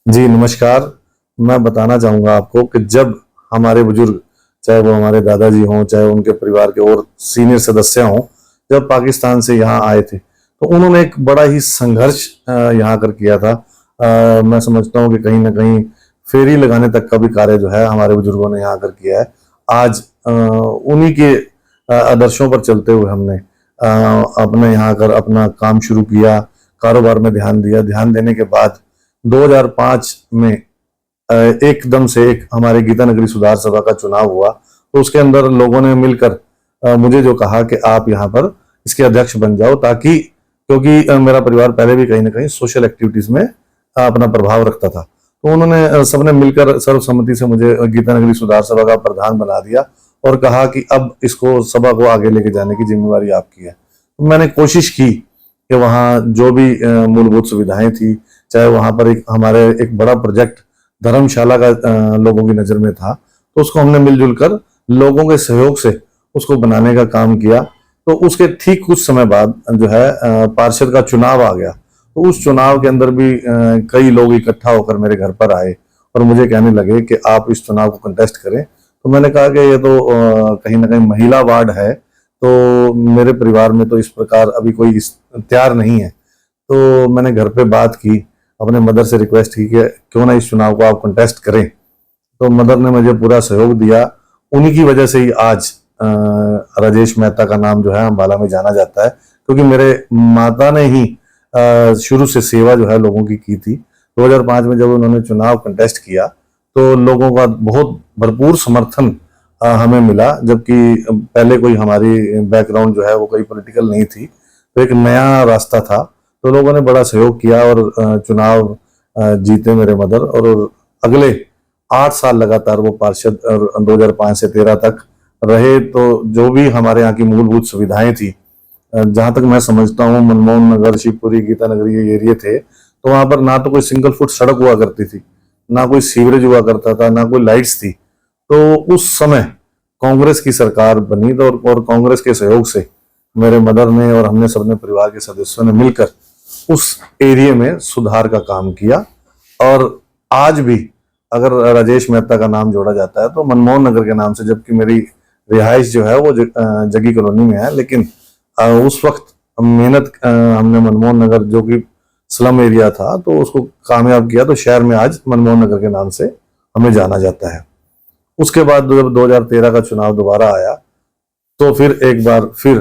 जी नमस्कार। मैं बताना चाहूँगा आपको कि जब हमारे बुजुर्ग, चाहे वो हमारे दादाजी हों, चाहे उनके परिवार के और सीनियर सदस्य हों, जब पाकिस्तान से यहाँ आए थे, तो उन्होंने एक बड़ा ही संघर्ष यहाँ कर किया था। मैं समझता हूँ कि कहीं न कहीं फेरी लगाने तक का भी कार्य जो है हमारे बुजुर्गों ने यहाँ कर किया है। आज उन्हीं के आदर्शों पर चलते हुए हमने अपने यहाँ आकर अपना काम शुरू किया, कारोबार में ध्यान दिया। ध्यान देने के बाद 2005 में एकदम से एक हमारे गीता नगरी सुधार सभा का चुनाव हुआ, तो उसके अंदर लोगों ने मिलकर मुझे जो कहा कि आप यहाँ पर इसके अध्यक्ष बन जाओ, ताकि क्योंकि मेरा परिवार पहले भी कहीं ना कहीं सोशल एक्टिविटीज में अपना प्रभाव रखता था, तो उन्होंने सबने मिलकर सर्वसम्मति से मुझे गीता नगरी सुधार सभा का प्रधान बना दिया और कहा कि अब इसको सभा को आगे लेके जाने की जिम्मेवारी आपकी है। तो मैंने कोशिश की कि वहाँ जो भी मूलभूत सुविधाएं थी, चाहे वहाँ पर एक हमारे एक बड़ा प्रोजेक्ट धर्मशाला का लोगों की नज़र में था, तो उसको हमने मिलजुल कर लोगों के सहयोग से उसको बनाने का काम किया। तो उसके ठीक कुछ समय बाद जो है पार्षद का चुनाव आ गया। तो उस चुनाव के अंदर भी कई लोग इकट्ठा होकर मेरे घर पर आए और मुझे कहने लगे कि आप इस चुनाव को कंटेस्ट करें। तो मैंने कहा कि ये तो कहीं ना कहीं महिला वार्ड है, तो मेरे परिवार में तो इस प्रकार अभी कोई तैयार नहीं है। तो मैंने घर पे बात की, अपने मदर से रिक्वेस्ट की कि क्यों ना इस चुनाव को आप कंटेस्ट करें। तो मदर ने मुझे पूरा सहयोग दिया। उन्हीं की वजह से ही आज राजेश मेहता का नाम जो है अम्बाला में जाना जाता है, क्योंकि मेरे माता ने ही शुरू से सेवा जो है लोगों की थी। 2005 में जब उन्होंने चुनाव कंटेस्ट किया तो लोगों का बहुत भरपूर समर्थन हमें मिला, जबकि पहले कोई हमारी बैकग्राउंड जो है वो कोई पॉलिटिकल नहीं थी, तो एक नया रास्ता था। तो लोगों ने बड़ा सहयोग किया और चुनाव जीते मेरे मदर, और अगले 8 साल लगातार वो पार्षद और 2005 से 13 तक रहे। तो जो भी हमारे यहाँ की मूलभूत सुविधाएं थी, जहां तक मैं समझता हूँ मनमोहन नगर, शिवपुरी, गीता नगर ये एरिया थे, तो वहां पर ना तो कोई सिंगल फुट सड़क हुआ करती थी, ना कोई सीवरेज हुआ करता था, ना कोई लाइट्स थी। तो उस समय कांग्रेस की सरकार बनी तो और कांग्रेस के सहयोग से मेरे मदर ने और हमने सबने परिवार के सदस्यों ने मिलकर उस एरिया में सुधार का काम किया। और आज भी अगर राजेश मेहता का नाम जोड़ा जाता है तो मनमोहन नगर के नाम से, जबकि मेरी रिहाइश जो है वो जगी कॉलोनी में है, लेकिन उस वक्त मेहनत हमने मनमोहन नगर जो कि स्लम एरिया था तो उसको कामयाब किया, तो शहर में आज मनमोहन नगर के नाम से हमें जाना जाता है। उसके बाद जब 2013 का चुनाव दोबारा आया तो फिर एक बार फिर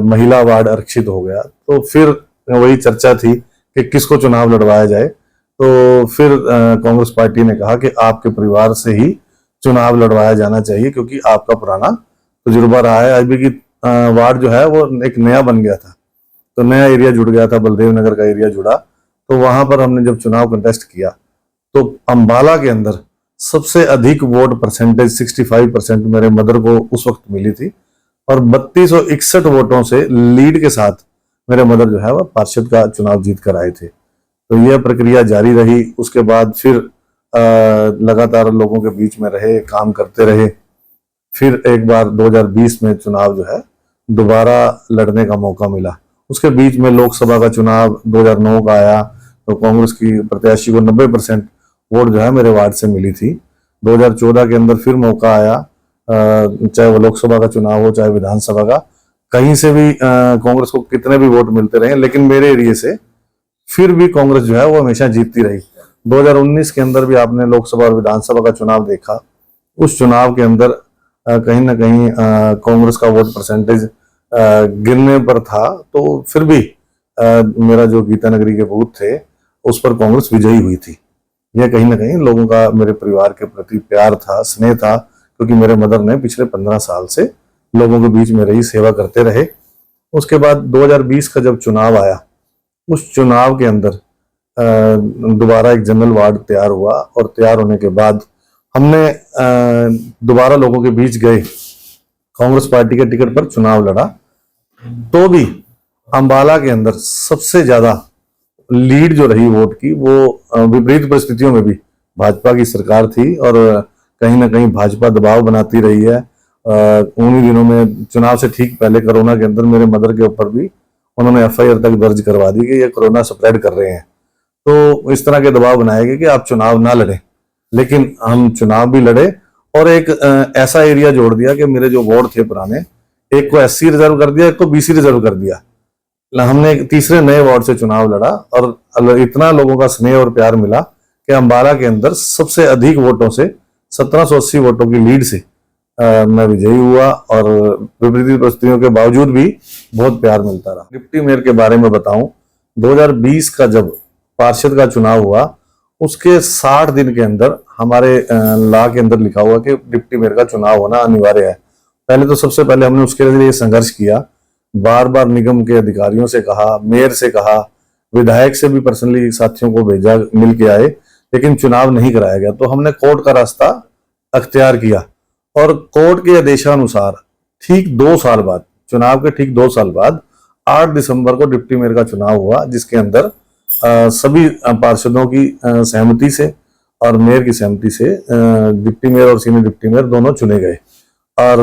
महिला वार्ड आरक्षित हो गया, तो फिर वही चर्चा थी कि किसको चुनाव लड़वाया जाए। तो फिर कांग्रेस पार्टी ने कहा कि आपके परिवार से ही चुनाव लड़वाया जाना चाहिए, क्योंकि आपका पुराना तजुर्बा रहा है। अभी की वार्ड जो है वो एक नया बन गया था, तो नया एरिया जुड़ गया था, बलदेव नगर का एरिया जुड़ा। तो वहां पर हमने जब चुनाव कंटेस्ट किया तो अंबाला के अंदर सबसे अधिक वोट परसेंटेज 65% मेरे मदर को उस वक्त मिली थी, और 3261 वोटों से लीड के साथ मेरे मदर जो है वह पार्षद का चुनाव जीत कर आए थे। तो यह प्रक्रिया जारी रही। उसके बाद फिर लगातार लोगों के बीच में रहे, काम करते रहे। फिर एक बार 2020 में चुनाव जो है दोबारा लड़ने का मौका मिला। उसके बीच में लोकसभा का चुनाव 2009 का आया, तो कांग्रेस की प्रत्याशी को 90% वोट जो है मेरे वार्ड से मिली थी। 2014 के अंदर फिर मौका आया, चाहे वो लोकसभा का चुनाव हो चाहे विधानसभा का, कहीं से भी कांग्रेस को कितने भी वोट मिलते रहे, लेकिन मेरे एरिया से फिर भी कांग्रेस जो है वो हमेशा जीतती रही। 2019 के अंदर भी आपने लोकसभा और विधानसभा का चुनाव देखा। उस चुनाव के अंदर कहीं ना कहीं कांग्रेस का वोट परसेंटेज गिरने पर था, तो फिर भी मेरा जो गीता नगरी के बूथ थे उस पर कांग्रेस विजयी हुई थी। यह कहीं ना कहीं लोगों का मेरे परिवार के प्रति प्यार था, स्नेह था, क्योंकि मेरे मदर ने पिछले 15 साल से लोगों के बीच में रही, सेवा करते रहे। उसके बाद 2020 का जब चुनाव आया, उस चुनाव के अंदर दोबारा एक जनरल वार्ड तैयार हुआ, और तैयार होने के बाद हमने दोबारा लोगों के बीच गए, कांग्रेस पार्टी के टिकट पर चुनाव लड़ा। तो भी अंबाला के अंदर सबसे ज्यादा लीड जो रही वोट की वो विपरीत परिस्थितियों में भी भाजपा की सरकार थी, और कहीं ना कहीं भाजपा दबाव बनाती रही है। उन्हीं दिनों में चुनाव से ठीक पहले कोरोना के अंदर मेरे मदर के ऊपर भी उन्होंने FIR तक दर्ज करवा दी कि ये कोरोना स्प्रेड कर रहे हैं। तो इस तरह के दबाव बनाए गए कि आप चुनाव ना लड़ें। लेकिन हम चुनाव भी लड़े और एक ऐसा एरिया जोड़ दिया कि मेरे जो वार्ड थे पुराने, एक को SC रिजर्व कर दिया, एक को BC रिजर्व कर दिया। हमने एक तीसरे नए वार्ड से चुनाव लड़ा और इतना लोगों का स्नेह और प्यार मिला कि अंबाला के अंदर सबसे अधिक वोटों से 1780 वोटों की लीड से मैं विजयी हुआ और विपरीत परिस्थितियों के बावजूद भी बहुत प्यार मिलता रहा। डिप्टी मेयर के बारे में बताऊं, 2020 का जब पार्षद का चुनाव हुआ, उसके 60 दिन के अंदर हमारे लॉ के अंदर लिखा हुआ कि डिप्टी मेयर का चुनाव होना अनिवार्य है। पहले तो सबसे पहले हमने उसके लिए संघर्ष किया, बार बार निगम के अधिकारियों से कहा, मेयर से कहा, विधायक से भी पर्सनली साथियों को भेजा, मिल के आए, लेकिन चुनाव नहीं कराया गया। तो हमने कोर्ट का रास्ता अख्तियार किया और कोर्ट के आदेशानुसार ठीक 2 साल बाद, चुनाव के ठीक 2 साल बाद 8 दिसंबर को डिप्टी मेयर का चुनाव हुआ, जिसके अंदर सभी पार्षदों की सहमति से और मेयर की सहमति से डिप्टी मेयर और सीनियर डिप्टी मेयर दोनों चुने गए और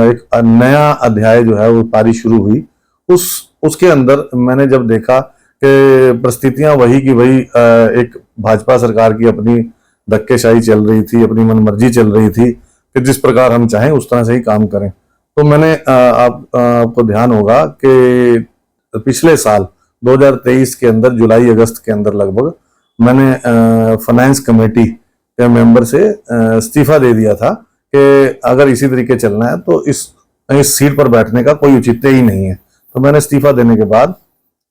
एक नया अध्याय जो है वो पारी शुरू हुई। उसके अंदर मैंने जब देखा कि परिस्थितियां वही की वही, एक भाजपा सरकार की अपनी धक्केशाही चल रही थी, अपनी मनमर्जी चल रही थी कि जिस प्रकार हम चाहें उस तरह से ही काम करें। तो मैंने आपको ध्यान होगा कि पिछले साल 2023 के अंदर जुलाई अगस्त के अंदर लगभग मैंने फाइनेंस कमेटी के मेंबर से इस्तीफा दे दिया था कि अगर इसी तरीके चलना है तो इस सीट पर बैठने का कोई औचित्य ही नहीं है। तो मैंने इस्तीफा देने के बाद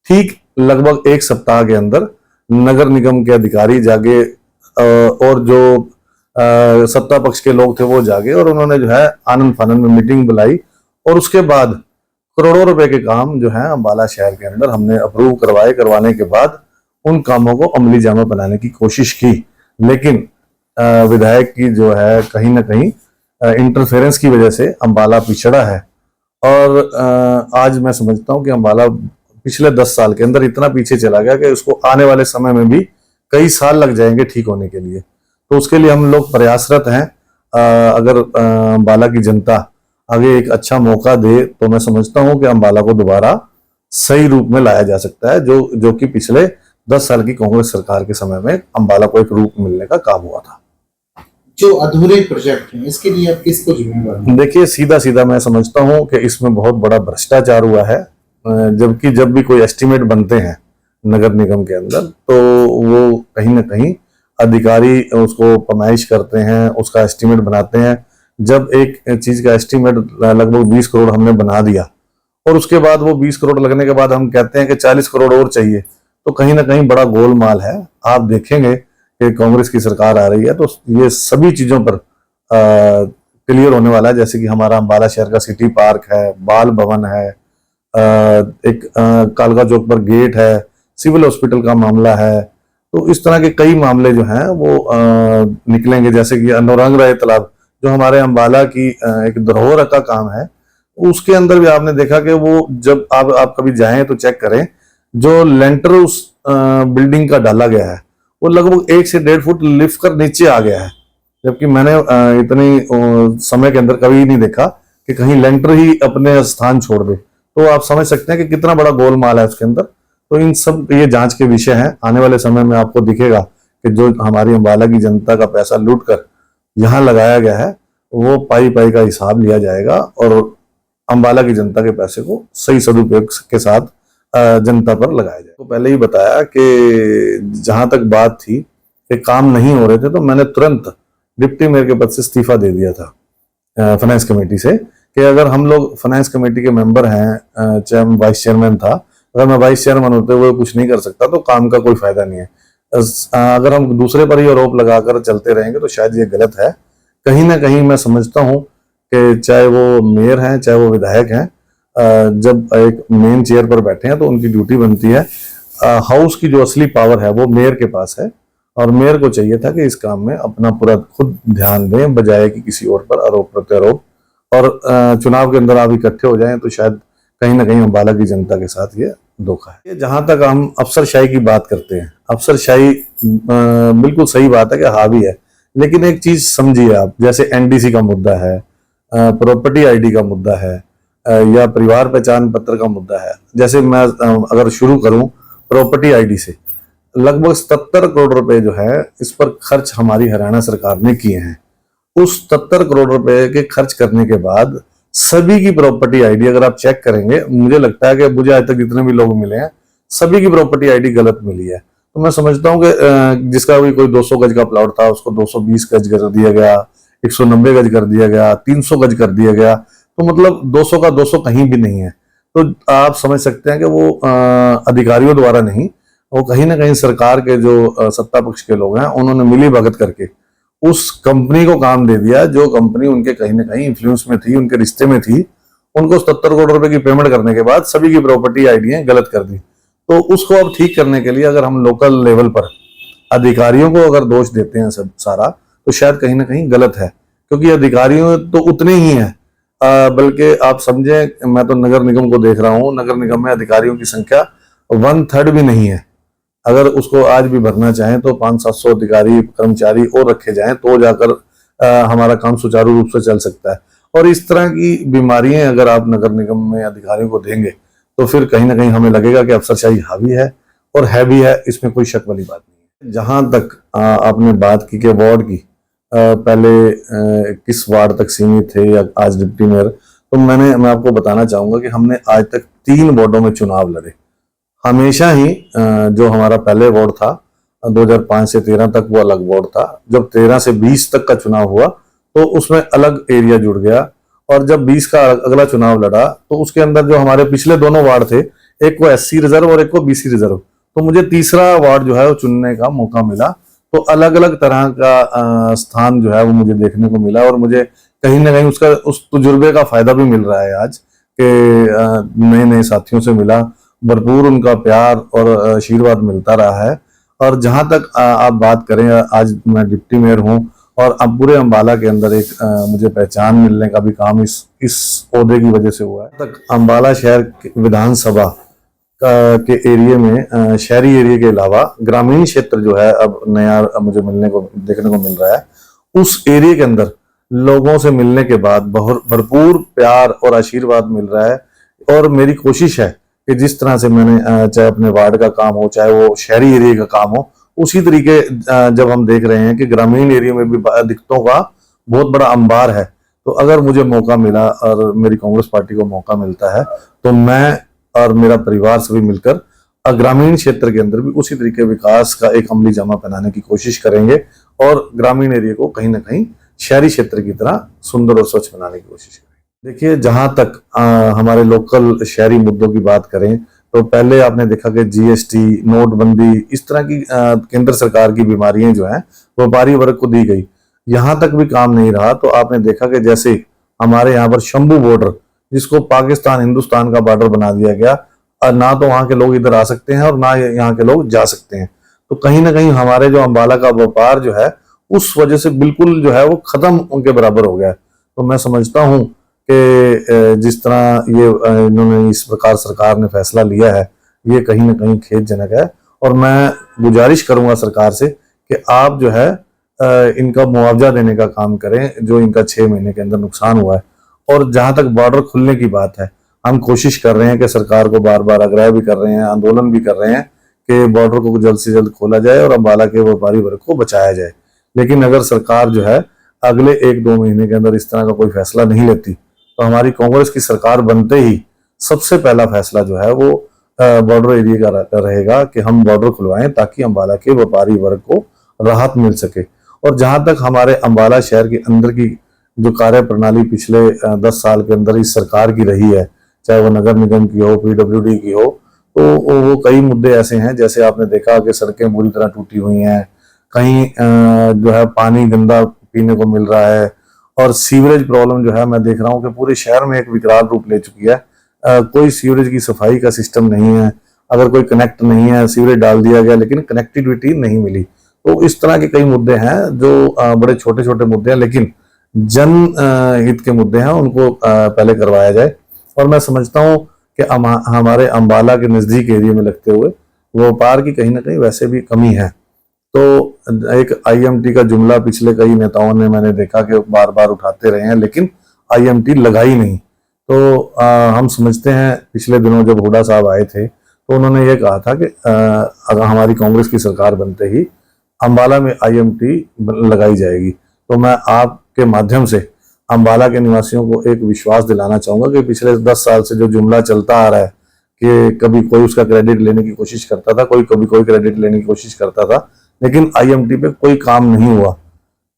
ठीक लगभग 1 सप्ताह के अंदर नगर निगम के अधिकारी जागे और जो सत्ता पक्ष के लोग थे वो जागे और उन्होंने जो है आनंद फानंद में मीटिंग बुलाई और उसके बाद करोड़ों रुपए के काम जो है अंबाला शहर के अंदर हमने अप्रूव करवाने के बाद उन कामों को अमली जामा बनाने की कोशिश की। लेकिन विधायक की जो है कहीं ना कहीं इंटरफेरेंस की वजह से अंबाला पिछड़ा है और आज मैं समझता हूं कि अंबाला पिछले 10 साल के अंदर इतना पीछे चला गया कि उसको आने वाले समय में भी कई साल लग जाएंगे ठीक होने के लिए। तो उसके लिए हम लोग प्रयासरत हैं। अगर अंबाला की जनता आगे एक अच्छा मौका दे तो मैं समझता हूं कि अंबाला को दोबारा सही रूप में लाया जा सकता है, जो कि पिछले 10 साल की कांग्रेस सरकार के समय में अंबाला को एक रूप मिलने का काम हुआ था। जो अधूरे प्रोजेक्ट हैं इसके लिए आप किसको जिम्मेदार? देखिए, सीधा मैं समझता हूं कि इसमें बहुत बड़ा भ्रष्टाचार हुआ है। जबकि जब भी कोई एस्टिमेट बनते हैं नगर निगम के अंदर तो वो कहीं ना कहीं अधिकारी उसको पैमाइश करते हैं, उसका एस्टिमेट बनाते हैं। जब एक चीज का एस्टिमेट लगभग 20 करोड़ हमने बना दिया और उसके बाद वो 20 करोड़ लगने के बाद हम कहते हैं कि 40 करोड़ और चाहिए, तो कहीं ना कहीं बड़ा गोलमाल है। आप देखेंगे कि कांग्रेस की सरकार आ रही है तो ये सभी चीजों पर क्लियर होने वाला है। जैसे कि हमारा अंबाला शहर का सिटी पार्क है, बाल भवन है, एक कालका चौक पर गेट है, सिविल हॉस्पिटल का मामला है। तो इस तरह के कई मामले जो हैं वो निकलेंगे। जैसे कि नौरंग राय तालाब जो हमारे अंबाला की एक धरोहर का काम है, उसके अंदर भी आपने देखा कि वो जब आप कभी जाएं तो चेक करें, जो लेंटर उस बिल्डिंग का डाला गया है वो लगभग 1 से 1.5 फुट लिफ्ट कर नीचे आ गया है। जबकि मैंने इतनी समय के अंदर कभी नहीं देखा कि कहीं लेंटर ही अपने स्थान छोड़ दे। तो आप समझ सकते हैं कि कितना बड़ा गोलमाल है उसके अंदर। तो इन सब ये जांच के विषय हैं। आने वाले समय में आपको दिखेगा कि जो हमारी अंबाला की जनता का पैसा लूट कर यहाँ लगाया गया है वो पाई का हिसाब लिया जाएगा और अंबाला की जनता के पैसे को सही सदुपयोग के साथ जनता पर लगाया जाए। तो पहले ही बताया कि जहां तक बात थी कि काम नहीं हो रहे थे तो मैंने तुरंत डिप्टी मेयर के पद से इस्तीफा दे दिया था फाइनेंस कमेटी से कि अगर हम लोग फाइनेंस कमेटी के मेंबर हैं, चाहे मैं वाइस चेयरमैन था, अगर मैं वाइस चेयरमैन होते हुए कुछ नहीं कर सकता तो काम का कोई फायदा नहीं है। अगर हम दूसरे पर ही आरोप लगाकर चलते रहेंगे तो शायद ये गलत है। कहीं ना कहीं मैं समझता हूँ कि चाहे वो मेयर हैं चाहे वो विधायक हैं, जब एक मेन चेयर पर बैठे हैं तो उनकी ड्यूटी बनती है। हाउस की जो असली पावर है वो मेयर के पास है और मेयर को चाहिए था कि इस काम में अपना पूरा खुद ध्यान दें बजाय कि किसी और पर आरोप प्रत्यारोप। और चुनाव के अंदर आप इकट्ठे हो जाएं तो शायद कहीं ना कहीं अंबाला की जनता के साथ ये धोखा है। जहां तक हम अफसरशाही की बात करते हैं, अफसरशाही बिल्कुल सही बात है कि हावी है, लेकिन एक चीज समझिए आप, जैसे NDC का मुद्दा है, प्रॉपर्टी ID का मुद्दा है, या परिवार पहचान पत्र का मुद्दा है। जैसे मैं अगर शुरू करूं प्रॉपर्टी ID से, लगभग 77 करोड़ रुपए जो है इस पर खर्च हमारी हरियाणा सरकार ने किए हैं। उस 77 करोड़ रुपए के खर्च करने के बाद सभी की प्रॉपर्टी आईडी अगर आप चेक करेंगे, मुझे लगता है कि मुझे आज तक जितने भी लोग मिले हैं सभी की प्रॉपर्टी आईडी गलत मिली है। तो मैं समझता हूँ कि जिसका भी कोई 200 गज का प्लॉट था उसको 220 गज कर दिया गया, 190 गज कर दिया गया, 300 गज कर दिया गया, तो मतलब 200 का 200 कहीं भी नहीं है। तो आप समझ सकते हैं कि वो अधिकारियों द्वारा नहीं, वो कहीं ना कहीं सरकार के जो सत्ता पक्ष के लोग हैं उन्होंने मिली भगत करके उस कंपनी को काम दे दिया जो कंपनी उनके कहीं ना कहीं इन्फ्लुएंस में थी, उनके रिश्ते में थी। उनको 77 करोड़ रुपए की पेमेंट करने के बाद सभी की प्रॉपर्टी आईडी गलत कर दी। तो उसको अब ठीक करने के लिए अगर हम लोकल लेवल पर अधिकारियों को अगर दोष देते हैं सब सारा, तो शायद कहीं ना कहीं गलत है, क्योंकि अधिकारियों तो उतने ही हैं। बल्कि आप समझें, मैं तो नगर निगम को देख रहा हूँ, नगर निगम में अधिकारियों की संख्या 1/3 भी नहीं है। अगर उसको आज भी भरना चाहें तो 500-700 अधिकारी कर्मचारी और रखे जाएं तो जाकर हमारा काम सुचारू रूप से चल सकता है। और इस तरह की बीमारियां अगर आप नगर निगम में अधिकारियों को देंगे तो फिर कहीं ना कहीं हमें लगेगा कि अफसरशाही हावी है, और है भी है, इसमें कोई शक वाली बात नहीं है। जहां तक आपने बात की कि वार्ड की, पहले किस वार्ड तक सीमित थे या आज डिप्टी मेयर, तो मैं आपको बताना चाहूंगा कि हमने आज तक 3 वार्डों में चुनाव लड़े। हमेशा ही जो हमारा पहले वार्ड था 2005 से 13 तक वो अलग वार्ड था। जब 13 से 20 तक का चुनाव हुआ तो उसमें अलग एरिया जुड़ गया, और जब 20 का अगला चुनाव लड़ा तो उसके अंदर जो हमारे पिछले दोनों वार्ड थे, एक को SC रिजर्व और एक को BC रिजर्व, तो मुझे तीसरा वार्ड जो है वो चुनने का मौका मिला। तो अलग अलग तरह का स्थान जो है वो मुझे देखने को मिला, और मुझे कहीं ना कहीं उसका उस तजुर्बे का फायदा भी मिल रहा है आज के नए नए साथियों से मिला, भरपूर उनका प्यार और आशीर्वाद मिलता रहा है। और जहां तक आप बात करें, आज मैं डिप्टी मेयर हूं और अब पूरे अंबाला के अंदर एक मुझे पहचान मिलने का भी काम इस ओहदे की वजह से हुआ है। तक अंबाला शहर विधानसभा के एरिया में, शहरी एरिया के अलावा ग्रामीण क्षेत्र जो है अब नया मुझे मिलने को देखने को मिल रहा है। उस एरिया के अंदर लोगों से मिलने के बाद भरपूर प्यार और आशीर्वाद मिल रहा है, और मेरी कोशिश है कि जिस तरह से मैंने चाहे अपने वार्ड का काम हो, चाहे वो शहरी एरिया का काम हो, उसी तरीके जब हम देख रहे हैं कि ग्रामीण एरिया में भी दिक्कतों का बहुत बड़ा अंबार है, तो अगर मुझे मौका मिला और मेरी कांग्रेस पार्टी को मौका मिलता है तो मैं और मेरा परिवार सभी मिलकर ग्रामीण क्षेत्र के अंदर भी उसी तरीके विकास का एक अमली जामा पहनाने की कोशिश करेंगे, और ग्रामीण एरिया को कहीं ना कहीं शहरी क्षेत्र की तरह सुंदर और स्वच्छ बनाने की कोशिश करेंगे। देखिए, जहां तक हमारे लोकल शहरी मुद्दों की बात करें तो पहले आपने देखा कि GST, नोटबंदी, इस तरह की केंद्र सरकार की बीमारियां जो हैं व्यापारी वर्ग को दी गई, यहां तक भी काम नहीं रहा। तो आपने देखा कि जैसे हमारे यहाँ पर शंभू बॉर्डर, जिसको पाकिस्तान हिंदुस्तान का बॉर्डर बना दिया गया, और ना तो वहां के लोग इधर आ सकते हैं और ना यहाँ के लोग जा सकते हैं, तो कहीं ना कहीं हमारे जो अंबाला का व्यापार जो है उस वजह से बिल्कुल जो है वो खत्म उनके बराबर हो गया है। तो मैं समझता हूँ कि जिस तरह ये इन्होंने इस प्रकार सरकार ने फैसला लिया है, ये कहीं ना कहीं खेदजनक है, और मैं गुजारिश करूंगा सरकार से कि आप जो है इनका मुआवजा देने का काम करें जो इनका 6 महीने के अंदर नुकसान हुआ है। और जहां तक बॉर्डर खुलने की बात है, हम कोशिश कर रहे हैं कि सरकार को बार बार आग्रह भी कर रहे हैं, आंदोलन भी कर रहे हैं कि बॉर्डर को जल्द से जल्द खोला जाए और अंबाला के व्यापारी वर्ग को बचाया जाए। लेकिन अगर सरकार जो है अगले 1-2 महीने के अंदर इस तरह का कोई फैसला नहीं लेती, तो हमारी कांग्रेस की सरकार बनते ही सबसे पहला फैसला जो है वो बॉर्डर एरिया का रहेगा कि हम बॉर्डर खुलवाएं ताकि अंबाला के व्यापारी वर्ग को राहत मिल सके। और जहां तक हमारे अंबाला शहर के अंदर की जो कार्य प्रणाली पिछले 10 साल के अंदर इस सरकार की रही है, चाहे वो नगर निगम की हो, PWD की हो, तो वो कई मुद्दे ऐसे हैं, जैसे आपने देखा कि सड़कें बुरी तरह टूटी हुई हैं, कहीं जो है पानी गंदा पीने को मिल रहा है, और सीवरेज प्रॉब्लम जो है मैं देख रहा हूँ कि पूरे शहर में एक विकराल रूप ले चुकी है। कोई सीवरेज की सफाई का सिस्टम नहीं है, अगर कोई कनेक्ट नहीं है, सीवरेज डाल दिया गया लेकिन कनेक्टिविटी नहीं मिली। तो इस तरह के कई मुद्दे हैं जो बड़े छोटे छोटे मुद्दे हैं, लेकिन जन हित के मुद्दे हैं, उनको पहले करवाया जाए। और मैं समझता हूँ कि हमारे अंबाला के नजदीक एरिया में लगते हुए व्यापार की कहीं ना कहीं वैसे भी कमी है। तो एक IMT का जुमला पिछले कई नेताओं ने मैंने देखा कि बार बार उठाते रहे हैं, लेकिन IMT लगा ही नहीं। तो हम समझते हैं पिछले दिनों जब हुड्डा साहब आए थे तो उन्होंने ये कहा था कि अगर हमारी कांग्रेस की सरकार बनते ही अंबाला में IMT लगाई जाएगी। तो मैं आपके माध्यम से अंबाला के निवासियों को एक विश्वास दिलाना चाहूंगा कि पिछले 10 साल से जो जुमला चलता आ रहा है कि कभी कोई उसका क्रेडिट लेने की कोशिश करता था, कभी कोई क्रेडिट लेने की कोशिश करता था, लेकिन IMT पे कोई काम नहीं हुआ।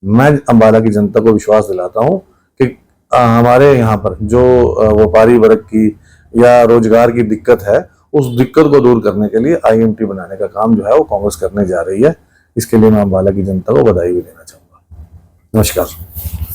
मैं अंबाला की जनता को विश्वास दिलाता हूं कि हमारे यहाँ पर जो व्यापारी वर्ग की या रोजगार की दिक्कत है, उस दिक्कत को दूर करने के लिए IMT बनाने का काम जो है वो कांग्रेस करने जा रही है। इसके लिए मैं अंबाला की जनता को बधाई भी देना चाहूंगा। नमस्कार।